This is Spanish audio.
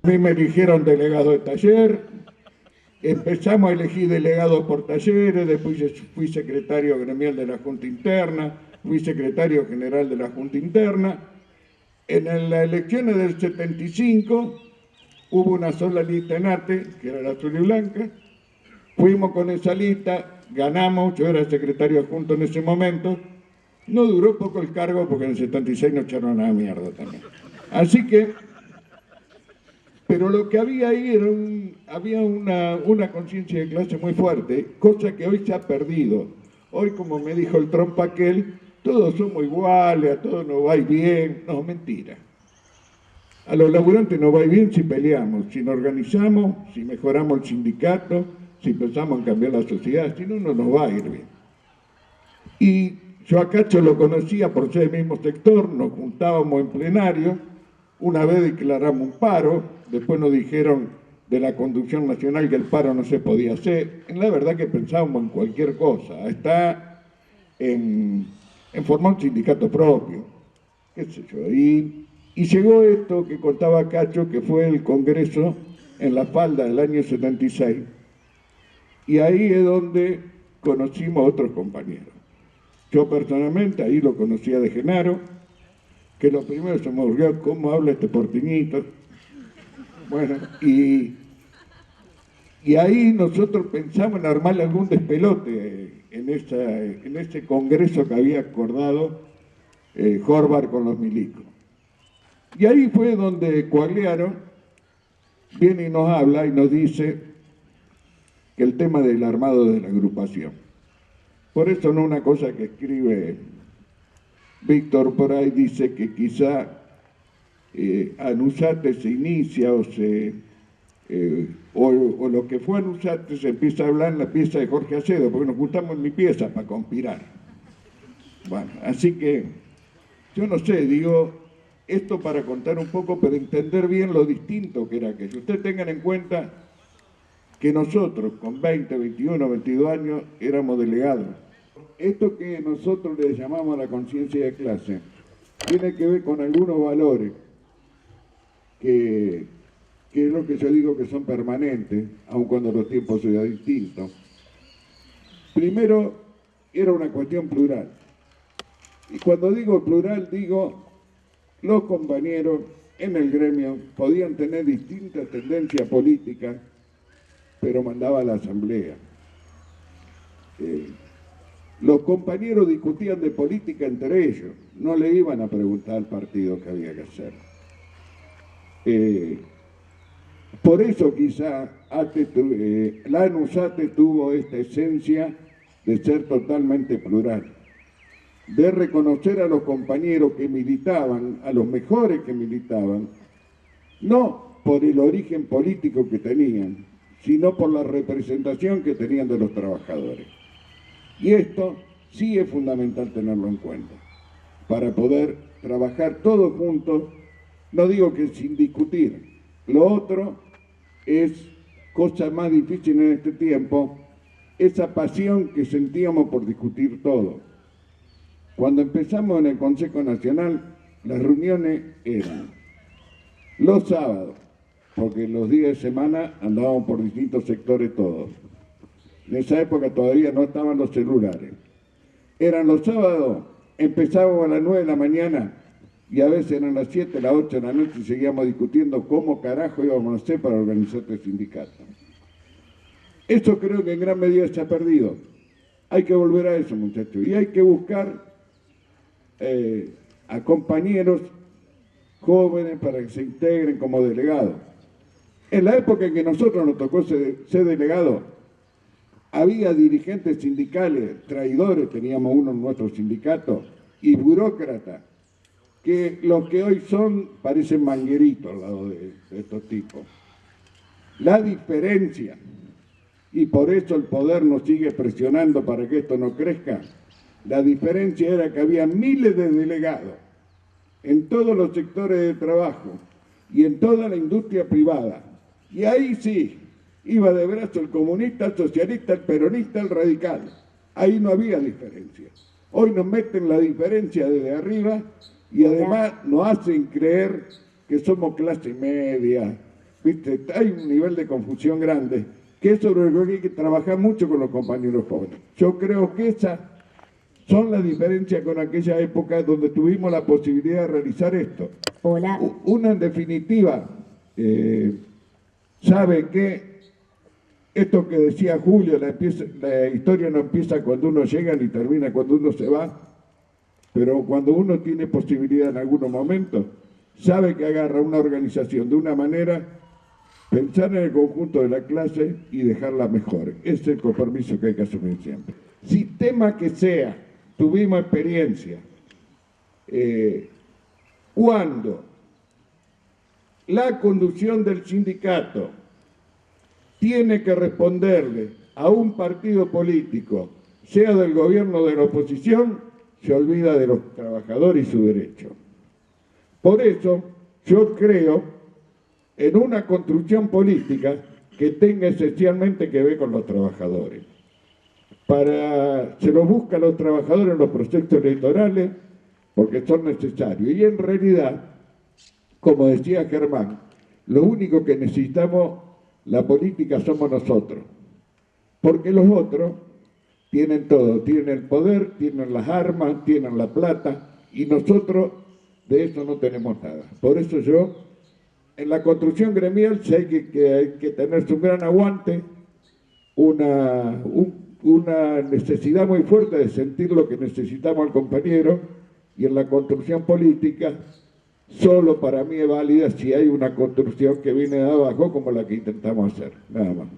mí me eligieron delegado de taller, empezamos a elegir delegados por talleres, después fui secretario gremial de la Junta Interna, fui secretario general de la Junta Interna. En las elecciones del 75 hubo una sola lista en ATE, que era la azul y blanca, fuimos con esa lista, ganamos, yo era secretario adjunto en ese momento, no duró poco el cargo porque en el 76 nos echaron a la mierda también. Así que, pero lo que había ahí era había una conciencia de clase muy fuerte, cosa que hoy se ha perdido. Hoy, como me dijo el trompa aquel, todos somos iguales, a todos nos va bien. No, mentira. A los laburantes nos va bien si peleamos, si nos organizamos, si mejoramos el sindicato, si pensamos en cambiar la sociedad, si no, no nos va a ir bien. Y yo a Cacho lo conocía por ser del mismo sector, nos juntábamos en plenario, una vez declaramos un paro, después nos dijeron de la conducción nacional que el paro no se podía hacer. En la verdad que pensábamos en cualquier cosa, hasta en formar un sindicato propio, qué sé yo. Y llegó esto que contaba Cacho, que fue el Congreso en La Falda del año 76, y ahí es donde conocimos a otros compañeros. Yo personalmente ahí lo conocía de Genaro, que lo primero se me ocurrió cómo habla este porteñito. Bueno, y ahí nosotros pensamos en armar algún despelote en ese congreso que había acordado Horvath con los milicos. Y ahí fue donde Quagliaro viene y nos habla y nos dice que el tema del armado de la agrupación. Por eso no una cosa que escribe Víctor por ahí, dice que quizá Anusate se inicia o lo que fue Anusate se empieza a hablar en la pieza de Jorge Acedo, porque nos juntamos en mi pieza para conspirar. Bueno, así que yo no sé, digo esto para contar un poco, pero entender bien lo distinto que era aquello. Ustedes tengan en cuenta que nosotros con 20, 21, 22 años éramos delegados. Esto que nosotros le llamamos la conciencia de clase tiene que ver con algunos valores que es lo que yo digo que son permanentes, aun cuando los tiempos sean distintos. Primero, era una cuestión plural. Y cuando digo plural, digo los compañeros en el gremio podían tener distintas tendencias políticas, pero mandaba a la asamblea. Los compañeros discutían de política entre ellos, no le iban a preguntar al partido qué había que hacer. Por eso quizá Lanús ATE tuvo esta esencia de ser totalmente plural, de reconocer a los compañeros que militaban, a los mejores que militaban, no por el origen político que tenían, sino por la representación que tenían de los trabajadores. Y esto sí es fundamental tenerlo en cuenta, para poder trabajar todos juntos, no digo que sin discutir. Lo otro es, cosa más difícil en este tiempo, esa pasión que sentíamos por discutir todo. Cuando empezamos en el Consejo Nacional, las reuniones eran los sábados, porque los días de semana andábamos por distintos sectores todos. En esa época todavía no estaban los celulares. Eran los sábados, empezábamos a las 9 de la mañana y a veces eran las 7, las 8 de la noche y seguíamos discutiendo cómo carajo íbamos a hacer para organizar este sindicato. Eso creo que en gran medida se ha perdido. Hay que volver a eso, muchachos, y hay que buscar a compañeros jóvenes para que se integren como delegados. En la época en que nosotros nos tocó ser delegados, había dirigentes sindicales, traidores, teníamos uno en nuestro sindicato, y burócratas, que los que hoy son parecen mangueritos al lado de estos tipos. La diferencia, y por eso el poder nos sigue presionando para que esto no crezca, la diferencia era que había miles de delegados en todos los sectores de trabajo y en toda la industria privada. Y ahí sí, iba de brazo el comunista, el socialista, el peronista, el radical. Ahí no había diferencia. Hoy nos meten la diferencia desde arriba y además nos hacen creer que somos clase media, ¿viste? Hay un nivel de confusión grande, que es sobre lo que hay que trabajar mucho con los compañeros jóvenes. Yo creo que esas son las diferencias con aquella época donde tuvimos la posibilidad de realizar esto. Hola. Una, en definitiva, sabe que esto que decía Julio, la historia no empieza cuando uno llega ni termina cuando uno se va, pero cuando uno tiene posibilidad en algunos momentos, sabe que agarra una organización de una manera, pensar en el conjunto de la clase y dejarla mejor. Ese es el compromiso que hay que asumir siempre. Sistema que sea, tuvimos experiencia. Cuando la conducción del sindicato tiene que responderle a un partido político, sea del gobierno o de la oposición, se olvida de los trabajadores y su derecho. Por eso yo creo en una construcción política que tenga esencialmente que ver con los trabajadores. Se los busca a los trabajadores en los procesos electorales porque son necesarios. Y en realidad, como decía Germán, lo único que necesitamos la política somos nosotros, porque los otros tienen todo, tienen el poder, tienen las armas, tienen la plata, y nosotros de eso no tenemos nada. Por eso yo, en la construcción gremial, sé que hay que tener un gran aguante, una necesidad muy fuerte de sentir lo que necesitamos al compañero, y en la construcción política, solo para mí es válida si hay una construcción que viene de abajo como la que intentamos hacer, nada más.